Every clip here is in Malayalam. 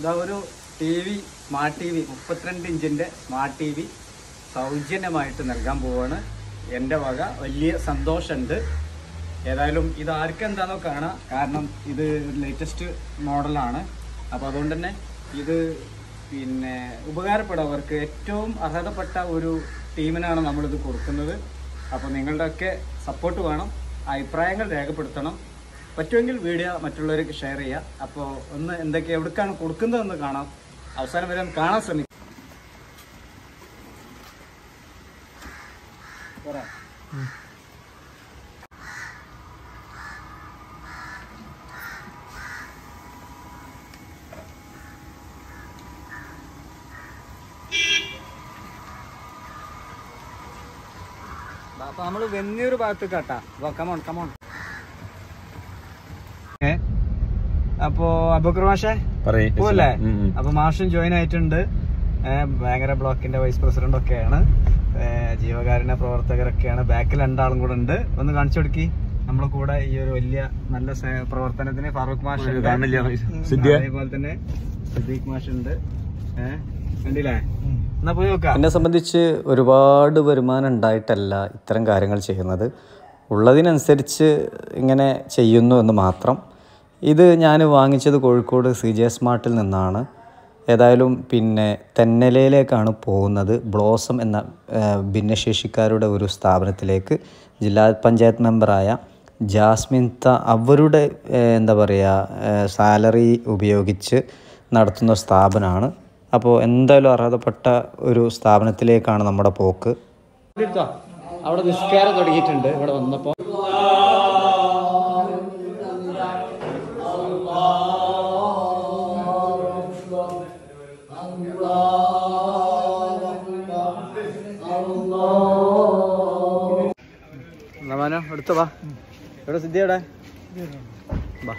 ഇതാ ഒരു TV, സ്മാർട്ട് TV, 32 ഇഞ്ചിൻ്റെ സ്മാർട്ട് TV സൗജന്യമായിട്ട് നൽകാൻ പോവാണ്. എൻ്റെ വക വലിയ സന്തോഷമുണ്ട്. ഏതായാലും ഇത് ആർക്കെന്താണോ കാണാം, കാരണം ഇത് ലേറ്റസ്റ്റ് മോഡലാണ്. അപ്പോൾ അതുകൊണ്ട് തന്നെ ഇത് പിന്നെ ഉപകാരപ്പെടുന്നവർക്ക് ഏറ്റവും അർഹതപ്പെട്ട ഒരു ടീമിനാണ് നമ്മളിത് കൊടുക്കുന്നത്. അപ്പോൾ നിങ്ങളുടെയൊക്കെ സപ്പോർട്ട് വേണം, അഭിപ്രായങ്ങൾ രേഖപ്പെടുത്തണം. പറ്റുമെങ്കിൽ വീഡിയോ മറ്റുള്ളവർക്ക് ഷെയർ ചെയ്യുക. അപ്പോൾ ഒന്ന് എന്തൊക്കെ എവിടേക്കാണ് കൊടുക്കുന്നതെന്ന് കാണാം. അവസാനം വരെ ഒന്ന് കാണാൻ ശ്രമിക്കും. അപ്പൊ നമ്മള് വെന്നൂർ ഭാഗത്ത് കേട്ടാ. കമോൺ. അപ്പോ അബൂക്കർ മാഷേ പോവല്ലേ? അപ്പൊ മാഷും ജോയിൻ ആയിട്ടുണ്ട്. ഭയങ്കര ബ്ലോക്കിന്റെ വൈസ് പ്രസിഡന്റ് ഒക്കെയാണ്, ജീവകാരുണ്യ പ്രവർത്തകരൊക്കെയാണ്. ബാക്കിൽ 2 ആളും കൂടെ ഉണ്ട്. ഒന്ന് കാണിച്ചു കൊടുക്കി നമ്മളെ കൂടെ ഈ ഒരു വലിയ നല്ല പ്രവർത്തനത്തിന്. ഫാറൂഖ് മാഷ്, അതേപോലെ തന്നെ സിദ്ദീഖ് മാഷ് ഉണ്ട്. കണ്ടില്ലേ? എന്നാ പോയി നോക്കാം. എന്നെ സംബന്ധിച്ച് ഒരുപാട് വരുമാനം ഉണ്ടായിട്ടല്ല ഇത്തരം കാര്യങ്ങൾ ചെയ്യുന്നത്, ഉള്ളതിനനുസരിച്ച് ഇങ്ങനെ ചെയ്യുന്നു എന്ന് മാത്രം. ഇത് ഞാൻ വാങ്ങിച്ചത് കോഴിക്കോട് CJ സ്മാർട്ടിൽ നിന്നാണ്. ഏതായാലും പിന്നെ തെന്നലയിലേക്കാണ് പോകുന്നത്. ബ്ലോസം എന്ന ഭിന്നശേഷിക്കാരുടെ ഒരു സ്ഥാപനത്തിലേക്ക് ജില്ലാ പഞ്ചായത്ത് മെമ്പറായ ജാസ്മിൻത അവരുടെ എന്താ പറയുക സാലറി ഉപയോഗിച്ച് നടത്തുന്ന സ്ഥാപനമാണ്. അപ്പോൾ എന്തായാലും അർഹതപ്പെട്ട ഒരു സ്ഥാപനത്തിലേക്കാണ് നമ്മുടെ പോക്ക്. അവിടെ നിസ്കാരം തുടങ്ങിയിട്ടുണ്ട്. ഇവിടെ വന്നപ്പോൾ എടുത്തു വാ. എവിടെ സിദ്ധി? എവിടെ വാ.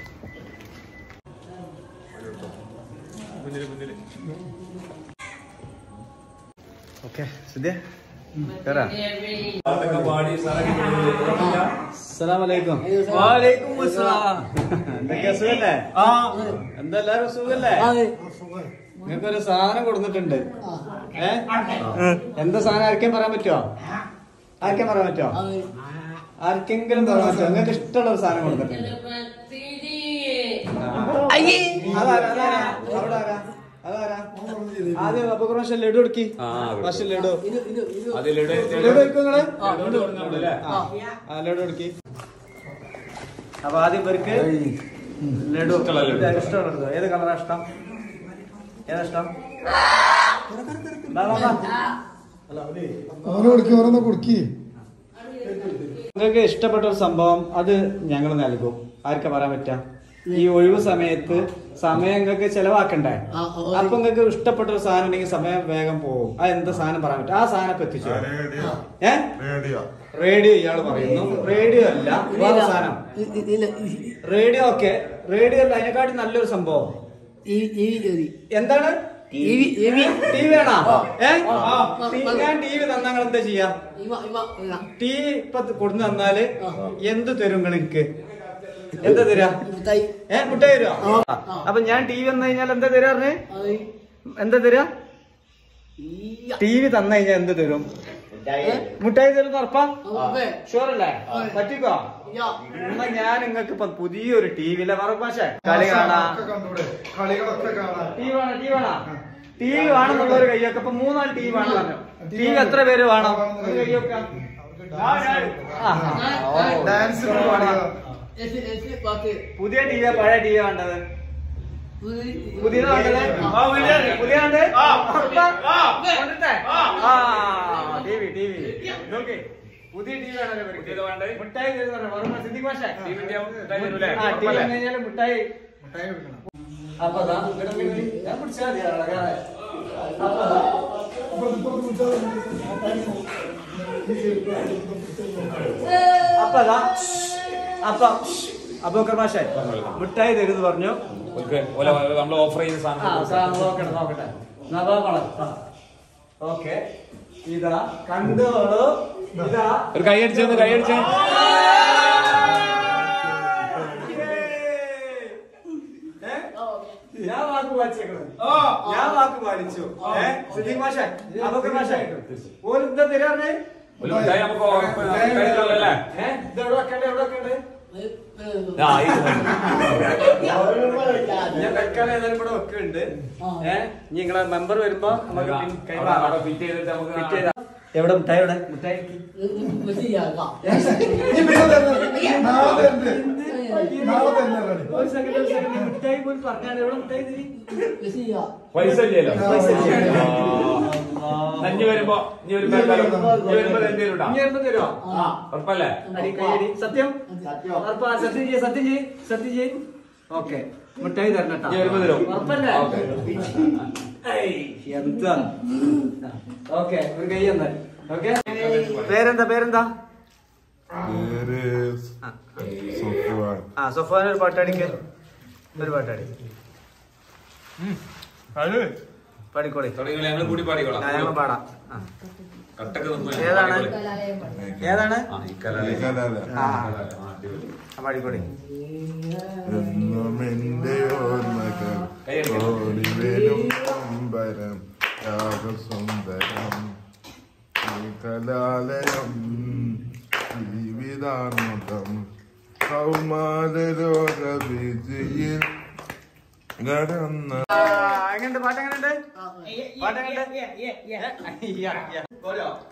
ഓക്കെ സിദ്ധി കേറാ. അസ്സലാമലൈക്കും. വലൈക്കും അസ്സലാം. എന്തൊക്കെയാ സുഖല്ലേ? എന്താ എല്ലാരും സുഖല്ലേ? നിങ്ങൾക്കൊരു സാധനം കൊടുത്തിട്ടുണ്ട്. എന്താ സാധനം? ആർക്കേം പറയാൻ പറ്റുമോ? ആർക്കെങ്കിലും പറയാൻ പറ്റുമോ? നിങ്ങൾക്ക് ഇഷ്ടമുള്ള ഒരു സാധനം കൊടുത്തിട്ടുണ്ട്. ആദ്യം അബൂക്കർ മാഷ് ലഡു എടുക്കി. ലഡു എടുക്കി. അപ്പൊ ആദ്യം ഇവർക്ക് ലഡു ഇഷ്ടമുള്ളത്. ഏത് കളറാ ഇഷ്ടം? നിങ്ങൾക്ക് ഇഷ്ടപ്പെട്ട ഒരു സംഭവം അത് ഞങ്ങൾ നൽകും. ആർക്കാ പറയാൻ പറ്റാ? ഈ ഒഴിവ് സമയത്ത് സമയം നിങ്ങൾക്ക് ചെലവാക്കണ്ടേ? അപ്പൊ നിങ്ങൾക്ക് ഇഷ്ടപ്പെട്ട ഒരു സാധനം ഉണ്ടെങ്കിൽ സമയം വേഗം പോകും. അത് എന്താ സാധനം പറയാൻ പറ്റും? ആ സാധനം ഇപ്പൊ എത്തിച്ചു. റേഡിയോ ഇയാള് പറയുന്നു. റേഡിയോ അല്ല, വേറെ സാധനം. റേഡിയോ ഒക്കെ റേഡിയോ അല്ല, അതിനെക്കാട്ടി നല്ലൊരു സംഭവം. എന്താണ്? ടി വി ആണോ? ഞാൻ TV തന്നാ നിങ്ങൾ എന്താ ചെയ്യാ? TV ഇപ്പൊ കൊടുന്ന് തന്നാല് എന്ത് തരും നിങ്ങൾക്ക്? എന്താ തരാ? മുട്ടായി തരുമോ? അപ്പൊ ഞാൻ TV തന്നു കഴിഞ്ഞാൽ എന്താ തരാറിന്? എന്താ തരാ? TV തന്നു കഴിഞ്ഞാൽ എന്ത് തരും? മുട്ടായി തരും. ഉറപ്പാ? ഷുവറല്ലേ? പറ്റിക്കോ? എന്നാ ഞാൻ നിങ്ങൾക്ക് ഇപ്പൊ പുതിയൊരു TV പക്ഷേ കളി കാണാ. TV വേണമെന്നുള്ളൊരു കയ്യൊക്കെ. ഇപ്പൊ 3 TV വേണം പറഞ്ഞു. TV എത്ര പേര് വേണം? കയ്യൊക്കെ പുതിയ TV പഴയ TV വേണ്ടത്? പുതിയത് വേണ്ടത്? പുതിയ TV പുതിയ TV ആണല്ലോ. മിഠായി സിദ്ദീഖ് മാഷേ കഴിഞ്ഞാല് മിഠായി. അപ്പൊ ഞാൻ പിടിച്ചാൽ അപ്പൊ അബൂക്കർ മാഷേ മിഠായി തരുന്ന് പറഞ്ഞു. ഓഫർ ചെയ്യുന്ന സാധനം നോക്കട്ടെ. ഓക്കെ, ഇതാ കണ്ടോളൂ. ഇതാ ഒരു കൈയടിച്ചേ. ഞാൻ വാക്ക് പാലിച്ചേക്കണം. ഞാൻ വാക്ക് പാലിച്ചു. സിദ്ദീഖ് മാഷേ, അബൂബക്കർ മാഷേ, ഓല് എന്താ തരാറ്? ഒരു മിഠായി നമുക്ക് ഉറപ്പ് കഴിക്കാമല്ലേ? ഇത് എവിടെ വെക്കണ്ടേ? എവിടെ വെക്കണ്ടേ? ഞാൻ തൽക്കാലം ഏതായാലും ഇവിടെ വെക്കുന്നുണ്ട്. നിങ്ങളെ മെമ്പർ വരുമ്പോ നമുക്ക് ഫിറ്റ് ചെയ്തിട്ട് നമുക്ക് ഫിറ്റ് ചെയ്താ. എവിടെ മിഠായി? എവിടെ മിഠായി? ഒരു സെക്കൻഡ് മിഠായി പോലും പറഞ്ഞാൽ എവിടെ മിഠായി തരി? പൈസ ഇല്ലല്ലോ. ഇനി വരുമ്പോ എന്തേലും തരുമോ? ഉറപ്പല്ലേ? സത്യം സത്യം ചെയ്യ്. ഓക്കെ, മിഠായി തരണം. ഇനി വരുമ്പോ തരും. ഉറപ്പല്ലേ? എന്താ? ഓക്കെ, ഒരു കൈ എന്താ? ഓക്കെ, പേരെന്താ? സൊഫാൻ. ഒരു പാട്ടടിക്ക്. പാടിക്കോളി. ഞങ്ങൾ കൂടി പാടിക്കോളാം. ഞങ്ങൾ പാടാം. കട്ടക്ക് ഏതാണ്? പാടിക്കോളി. എന്നുമെന്റെ ഓർമ്മകൾ ഓടിവരും അമ്പരം യാഗസുന്ദരം കലാലയം ജീവിതാർമുഖം കൗമാരരോഗവിജയിൽ കടന്ന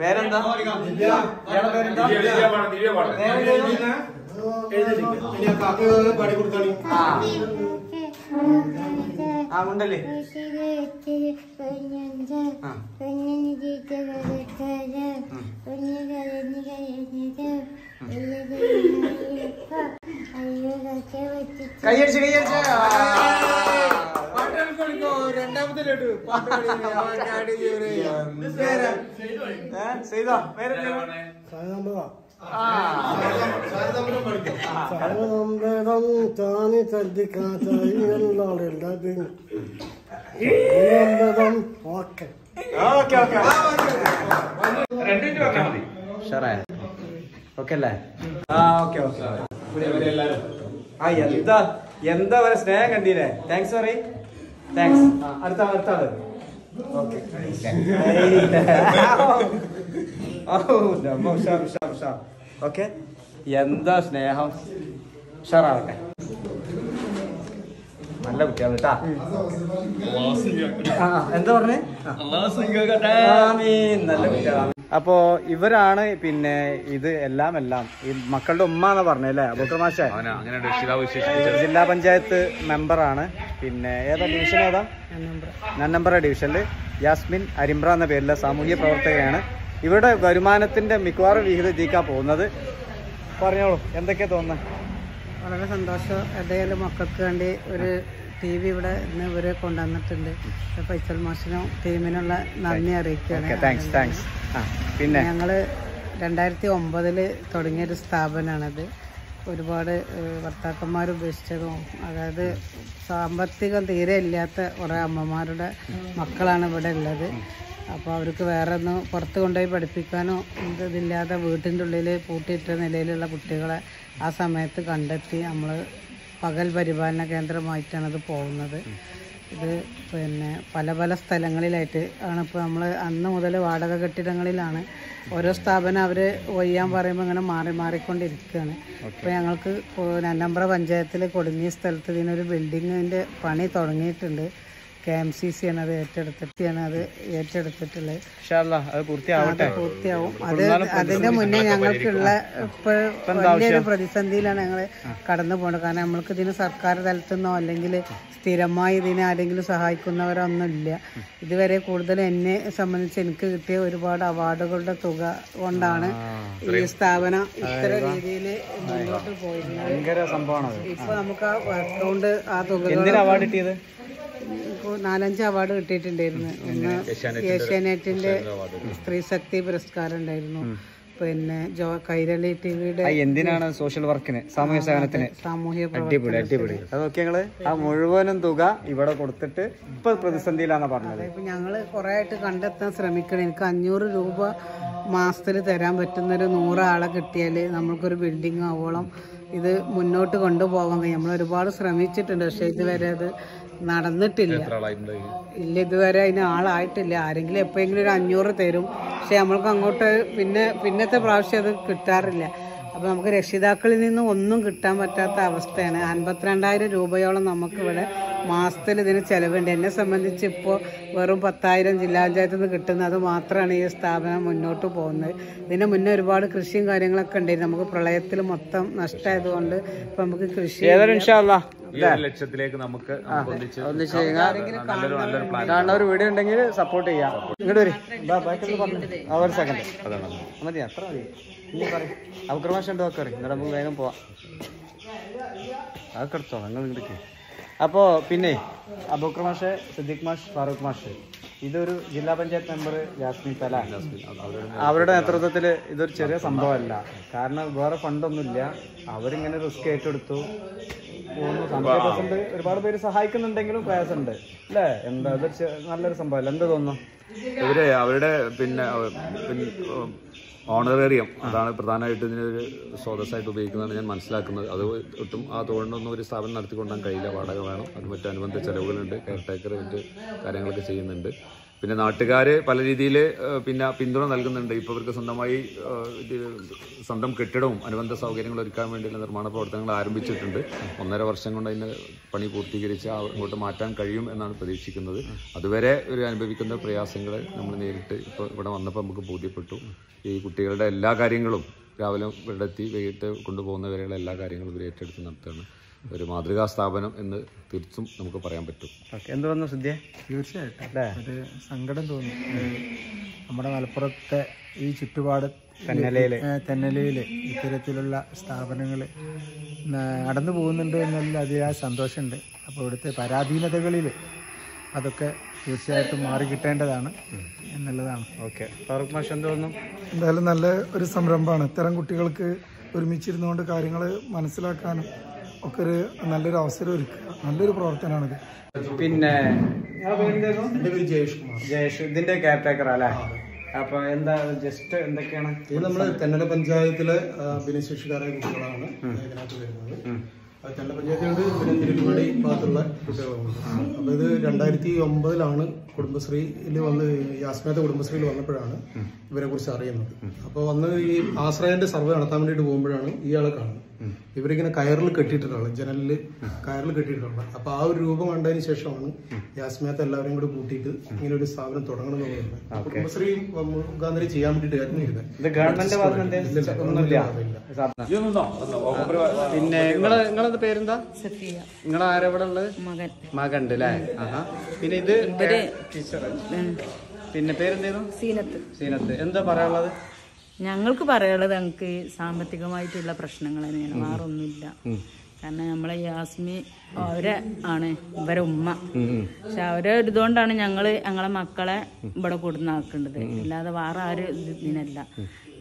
പേരെന്താ? ഉണ്ടല്ലേ? കയ്യടിച്ച് രണ്ടാമത്തെ ചെയ്തോ? താനി ശ്രദ്ധിക്കാത്ത ഓക്കെ. ഓക്കെ അല്ലേ? എന്താ വരെ സ്നേഹം കണ്ടീല്ലേ? താങ്ക്സ് പറ. താങ്ക്സ്. അടുത്ത ആള്. Okay, okay. എന്താ സ്നേഹം. ഉഷാറാവട്ടെ. നല്ല കുട്ടിയാണ് കേട്ടാ. എന്താ പറഞ്ഞേ? നല്ല കുട്ടിയാണ്. അപ്പോ ഇവരാണ് പിന്നെ ഇത് എല്ലാം ഈ മക്കളുടെ ഉമ്മ എന്ന് പറഞ്ഞല്ലേ അബൂബക്കർ മാഷേ? ജില്ലാ പഞ്ചായത്ത് മെമ്പറാണ്. പിന്നെ ഏതാ ഡിവിഷൻ? ഏതാ? നന്നമ്പ്ര ഡിവിഷനില് യാസ്മിൻ അരിമ്പ്ര എന്ന പേരിലെ സാമൂഹ്യ പ്രവർത്തകയാണ്. ഇവിടെ വരുമാനത്തിന്റെ മിക്കവാറും വിഹിതം എത്തിക്കാൻ പോകുന്നത്. പറഞ്ഞോളൂ, എന്തൊക്കെയാ തോന്നുന്നത്? വളരെ സന്തോഷം. ഏതായാലും മക്കൾക്ക് വേണ്ടി ഒരു TV ഇവിടെ ഇന്ന് ഇവരെ കൊണ്ടുവന്നിട്ടുണ്ട്. ഫൈസൽ മാഷിനും ടീമിനുള്ള നന്ദി അറിയിക്കുകയാണ്. പിന്നെ ഞങ്ങൾ 2009 തുടങ്ങിയൊരു സ്ഥാപനമാണത്. ഒരുപാട് ഭർത്താക്കന്മാർ ഉപേക്ഷിച്ചതും, അതായത് സാമ്പത്തികം തീരെ ഇല്ലാത്ത കുറേ അമ്മമാരുടെ മക്കളാണ് ഇവിടെ ഉള്ളത്. അപ്പോൾ അവർക്ക് വേറെ ഒന്ന് പുറത്ത് കൊണ്ടുപോയി പഠിപ്പിക്കാനോ ഇതില്ലാതെ വീട്ടിൻ്റെ ഉള്ളിൽ പൂട്ടിയിട്ട നിലയിലുള്ള കുട്ടികളെ ആ സമയത്ത് കണ്ടെത്തി നമ്മൾ പകൽ പരിപാലന കേന്ദ്രമായിട്ടാണത് പോകുന്നത്. ഇത് പിന്നെ പല സ്ഥലങ്ങളിലായിട്ട് ആണ്. ഇപ്പോൾ നമ്മൾ അന്ന് മുതൽ വാടക കെട്ടിടങ്ങളിലാണ് ഓരോ സ്ഥാപനം അവർ ഒയ്യാൻ പറയുമ്പോൾ ഇങ്ങനെ മാറിക്കൊണ്ടിരിക്കുകയാണ്. ഇപ്പോൾ ഞങ്ങൾക്ക് നന്നമ്പ്ര പഞ്ചായത്തിൽ കൊടുങ്ങിയ സ്ഥലത്ത് ഇതിനൊരു ബിൽഡിങ്ങിൻ്റെ പണി തുടങ്ങിയിട്ടുണ്ട്. KMCC ആണ് അത് ഏറ്റെടുത്തിട്ടുള്ളത്. അത് പൂർത്തിയാവും. അതിന്റെ മുന്നേ ഞങ്ങൾക്കുള്ള ഇപ്പോൾ വലിയൊരു പ്രതിസന്ധിയിലാണ് ഞങ്ങൾ കടന്നു പോകുന്നത്. കാരണം നമ്മൾക്ക് ഇതിന് സർക്കാർ തലത്തിൽ നിന്നോ അല്ലെങ്കിൽ സ്ഥിരമായി ഇതിനെ ആരെങ്കിലും സഹായിക്കുന്നവരോ ഒന്നുമില്ല. ഇതുവരെ കൂടുതൽ എന്നെ സംബന്ധിച്ച് എനിക്ക് കിട്ടിയ ഒരുപാട് അവാർഡുകളുടെ തുക കൊണ്ടാണ് ഈ സ്ഥാപനം ഇത്തരം രീതിയിൽ മുന്നോട്ട് പോയിരുന്നത്. ഇപ്പൊ നമുക്ക് ആ അക്കൗണ്ട് ആ തുക 4-5 അവാർഡ് കിട്ടിയിട്ടുണ്ടായിരുന്നു. ഒന്ന് ഏഷ്യാനെറ്റിന്റെ സ്ത്രീ ശക്തി പുരസ്കാരം ഉണ്ടായിരുന്നു. പിന്നെ കൈരളി TVയുടെ എന്തിനാണ് സോഷ്യൽ വർക്കിന്, സാമൂഹ്യ സേവനത്തിന്, അടിപൊളി. അതൊക്കെ ഞങ്ങള് ആ മുഴുവനും തുക ഇവിടെ കൊടുത്തിട്ട് ഇപ്പൊ പ്രതിസന്ധിയിലാണെന്ന് പറഞ്ഞത്. ഇപ്പൊ ഞങ്ങള് കുറെ ആയിട്ട് കണ്ടെത്താൻ ശ്രമിക്കണം. എനിക്ക് 500 രൂപ മാസത്തിൽ തരാൻ പറ്റുന്നൊരു 100 ആളെ കിട്ടിയാല് നമ്മൾക്കൊരു ബിൽഡിംഗ് ആവോളം ഇത് മുന്നോട്ട് കൊണ്ടുപോകാൻ കഴിയും. നമ്മൾ ഒരുപാട് ശ്രമിച്ചിട്ടുണ്ട്, പക്ഷേ ഇതുവരെ അത് നടന്നിട്ടില്ല. ഇല്ല, ഇതുവരെ അതിന് ആളായിട്ടില്ല. ആരെങ്കിലും എപ്പോഴെങ്കിലും ഒരു 500 തരും. പക്ഷെ നമ്മൾക്ക് അങ്ങോട്ട് പിന്നത്തെ പ്രാവശ്യം അത് കിട്ടാറില്ല. അപ്പോൾ നമുക്ക് രക്ഷിതാക്കളിൽ നിന്ന് ഒന്നും കിട്ടാൻ പറ്റാത്ത അവസ്ഥയാണ്. 52,000 രൂപയോളം നമുക്കിവിടെ മാസത്തിൽ ഇതിന് ചിലവുണ്ട്. എന്നെ സംബന്ധിച്ച് ഇപ്പോൾ വെറും 10,000 ജില്ലാ പഞ്ചായത്തിൽ നിന്ന് കിട്ടുന്നത്, അത് മാത്രമാണ് ഈ സ്ഥാപനം മുന്നോട്ട് പോകുന്നത്. ഇതിന് മുന്നേ ഒരുപാട് കൃഷിയും കാര്യങ്ങളൊക്കെ ഉണ്ടായിരുന്നു. നമുക്ക് പ്രളയത്തിൽ മൊത്തം നഷ്ടമായതുകൊണ്ട് ഇപ്പം നമുക്ക് കൃഷി ലക്ഷ്യത്തിലേക്ക് നമുക്ക് ഒരു വീഡിയോ ഉണ്ടെങ്കിൽ സപ്പോർട്ട് ചെയ്യാം. ഇങ്ങോട്ട് വരും ഒരു സെക്കൻഡ് മതി, അത്ര മതി. ഇനി പറയും അവക്രമാശുണ്ടോ ഒക്കെ അറിയും. എന്നിട്ട് നമുക്ക് വേഗം പോവാം. അതൊക്കെ എടുത്തോ നിങ്ങൾ ഇങ്ങോട്ട്. അപ്പോൾ പിന്നെ അബൂക്കർ മാഷ്, സിദ്ദിഖ് മാഷ്, ഫാറൂഖ് മാഷ്, ഇതൊരു ജില്ലാ പഞ്ചായത്ത് മെമ്പർ ജാസ്മിൻ തല, അവരുടെ നേതൃത്വത്തിൽ ഇതൊരു ചെറിയ സംഭവമല്ല. കാരണം വേറെ ഫണ്ടൊന്നുമില്ല. അവരിങ്ങനെ റിസ്ക് ഏറ്റെടുത്തു പോകുന്നു. സംഭവമുണ്ട്, ഒരുപാട് പേര് സഹായിക്കുന്നുണ്ടെങ്കിലും പ്രയാസമുണ്ട് അല്ലേ? എന്താ ഇതൊരു നല്ലൊരു സംഭവമല്ല, എന്താ തോന്നുന്നു? ഇവര് അവരുടെ പിന്നെ ഓണറേറിയം അതാണ് പ്രധാനമായിട്ട് ഇതിനൊരു സ്രോതസ്സായിട്ട് ഉപയോഗിക്കുന്നതാണ് ഞാൻ മനസ്സിലാക്കുന്നത്. അത് ഒട്ടും ആ തൊഴിലൊന്നും ഒരു സ്ഥാപനം നടത്തിക്കൊണ്ടാൻ കഴിയില്ല. വാടക വേണം, അത് മറ്റു അനുബന്ധ ചെലവുകളുണ്ട്, കെയർ ടേക്കർ മറ്റ് കാര്യങ്ങളൊക്കെ ചെയ്യുന്നുണ്ട്. പിന്നെ നാട്ടുകാർ പല രീതിയിൽ പിന്തുണ നൽകുന്നുണ്ട്. ഇപ്പോൾ ഇവർക്ക് സ്വന്തമായി സ്വന്തം കെട്ടിടവും അനുബന്ധ സൗകര്യങ്ങളും ഒരുക്കാൻ വേണ്ടിയുള്ള നിർമ്മാണ പ്രവർത്തനങ്ങൾ ആരംഭിച്ചിട്ടുണ്ട്. 1.5 വർഷം കൊണ്ട് അതിന് പണി പൂർത്തീകരിച്ച് അങ്ങോട്ട് മാറ്റാൻ കഴിയും എന്നാണ് പ്രതീക്ഷിക്കുന്നത്. അതുവരെ ഒരു അനുഭവിക്കുന്ന പ്രയാസങ്ങൾ നമ്മൾ നേരിട്ട് ഇപ്പോൾ ഇവിടെ വന്നപ്പോൾ നമുക്ക് ബോധ്യപ്പെട്ടു. ഈ കുട്ടികളുടെ എല്ലാ കാര്യങ്ങളും രാവിലെ ഇവിടെത്തി വൈകിട്ട് കൊണ്ടുപോകുന്നവരെയുള്ള എല്ലാ കാര്യങ്ങളും ഇവർ ഏറ്റെടുത്ത് നടത്തുകയാണ്. ഒരു മാതൃകാ സ്ഥാപനം എന്ന് തീർച്ചും നമുക്ക് പറയാൻ പറ്റും. എന്ത് വന്നു സിദ്ധ്യ? തീർച്ചയായിട്ടും ഒരു സങ്കടം തോന്നി. നമ്മുടെ മലപ്പുറത്തെ ഈ ചുറ്റുപാട് തെന്നലയിൽ ഇത്തരത്തിലുള്ള സ്ഥാപനങ്ങൾ നടന്നു പോകുന്നുണ്ട് എന്നുള്ള അതിയായ സന്തോഷമുണ്ട്. അപ്പോൾ ഇവിടുത്തെ പരാധീനതകളിൽ അതൊക്കെ തീർച്ചയായിട്ടും മാറി കിട്ടേണ്ടതാണ് എന്നുള്ളതാണ്. ഓക്കെ, ഫാറൂഖ് മാഷ് എന്ത് തോന്നുന്നു? എന്തായാലും നല്ല ഒരു സംരംഭമാണ്. ഇത്തരം കുട്ടികൾക്ക് ഒരുമിച്ചിരുന്നുകൊണ്ട് കാര്യങ്ങൾ മനസ്സിലാക്കാനും ഒക്കെ ഒരു നല്ലൊരു അവസരം ഒരുക്കുക. നല്ലൊരു പ്രവർത്തനമാണിത്. പിന്നെ എൻ്റെ പേര് ജയേഷ് കുമാർ. ജയേഷ് ഇതിന്റെ കെയർ ടേക്കർ അല്ലേ? അപ്പൊ എന്താ ജസ്റ്റ് എന്തൊക്കെയാണ്? ഇത് നമ്മൾ തെന്നല പഞ്ചായത്തിലെ ഭിന്നശേഷിക്കാരായ കുട്ടികളാണ് ഇതിനകത്ത് വരുന്നത്. തെന്നല പഞ്ചായത്തിലുണ്ട്, പിന്നെ തിരുവടി ഭാഗത്തുള്ള കുട്ടികളുണ്ട്. അപ്പോൾ ഇത് 2009 കുടുംബശ്രീയിൽ വന്ന് യാസ്മിനത്തെ കുടുംബശ്രീയിൽ വന്നപ്പോഴാണ് ഇവരെ കുറിച്ച് അറിയുന്നത്. അപ്പോൾ വന്ന് ഈ ആശ്രയന്റെ സർവേ നടത്താൻ വേണ്ടിയിട്ട് പോകുമ്പോഴാണ് ഇയാളെ കാണുന്നത്. ഇവരിങ്ങനെ കയറിൽ കെട്ടിയിട്ടുള്ളത്, ജനലിൽ കയറിൽ കെട്ടിയിട്ടുള്ളത്. അപ്പോൾ ആ ഒരു രൂപം കണ്ടതിന് ശേഷമാണ് യാസ്മിനത്തെ എല്ലാവരും കൂടി കൂട്ടിയിട്ട് ഇങ്ങനെ ഒരു സ്ഥാപനം തുടങ്ങണം എന്ന് പറയുന്നത്. കുടുംബശ്രീ മുഖാന്തരം ചെയ്യാൻ വേണ്ടിയിട്ടായിരുന്നു ഇത്. പിന്നെ നിങ്ങളത് പേരെന്താ? നിങ്ങൾ ആരെവിടെ ഉള്ളത്? മകണ്ട് അല്ലേ? പിന്നെ ഇത് പിന്നെ പേരെന്തേന്നു? സീനത്ത്. എന്താ പറയാനുള്ളത്? ഞങ്ങൾക്ക് പറയാനുള്ളത് ഞങ്ങൾക്ക് സാമ്പത്തികമായിട്ടുള്ള പ്രശ്നങ്ങൾ തന്നെയാണ്, വേറൊന്നുമില്ല. കാരണം നമ്മളെ യാസ്മി അവരെ ആണ് ഇവരെ ഉമ്മ. പക്ഷെ അവരെ ഇതുകൊണ്ടാണ് ഞങ്ങളെ മക്കളെ ഇവിടെ കൊടുന്നാക്കേണ്ടത്, അല്ലാതെ വേറെ ആരും ഇതിനല്ല.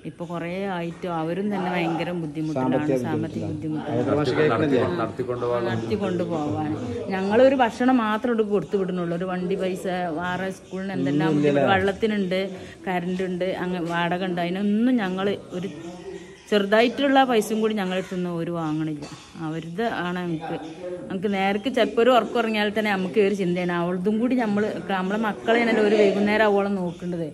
ഇപ്പൊ കൊറേ ആയിട്ട് അവരും തന്നെ ഭയങ്കര ബുദ്ധിമുട്ടിലാണ്, സാമ്പത്തിക ബുദ്ധിമുട്ടാണ് നടത്തിക്കൊണ്ടുപോവാൻ. ഞങ്ങളൊരു ഭക്ഷണം മാത്രം ഇവിടെ കൊടുത്തു വിടുന്നുള്ളൂ. ഒരു വണ്ടി പൈസ വേറെ സ്കൂളിന് എന്തെല്ലാം വെള്ളത്തിനുണ്ട്, കറണ്ട് ഉണ്ട്, അങ്ങനെ വാടക ഉണ്ട്. അതിനൊന്നും ഞങ്ങൾ ഒരു ചെറുതായിട്ടുള്ള പൈസയും കൂടി ഞങ്ങളെടുത്തുനിന്ന് ഒരു വാങ്ങണില്ല. അവരുടെ ആണ് നമുക്ക് നേരക്ക് ചിലപ്പോൾ ഒരു ഉറക്കുറങ്ങിയാൽ തന്നെ നമുക്ക് ഒരു ചിന്തയാണ്. അവളതും കൂടി നമ്മളെ മക്കളെയാണല്ലോ ഒരു വൈകുന്നേരം അവളെ നോക്കേണ്ടത്.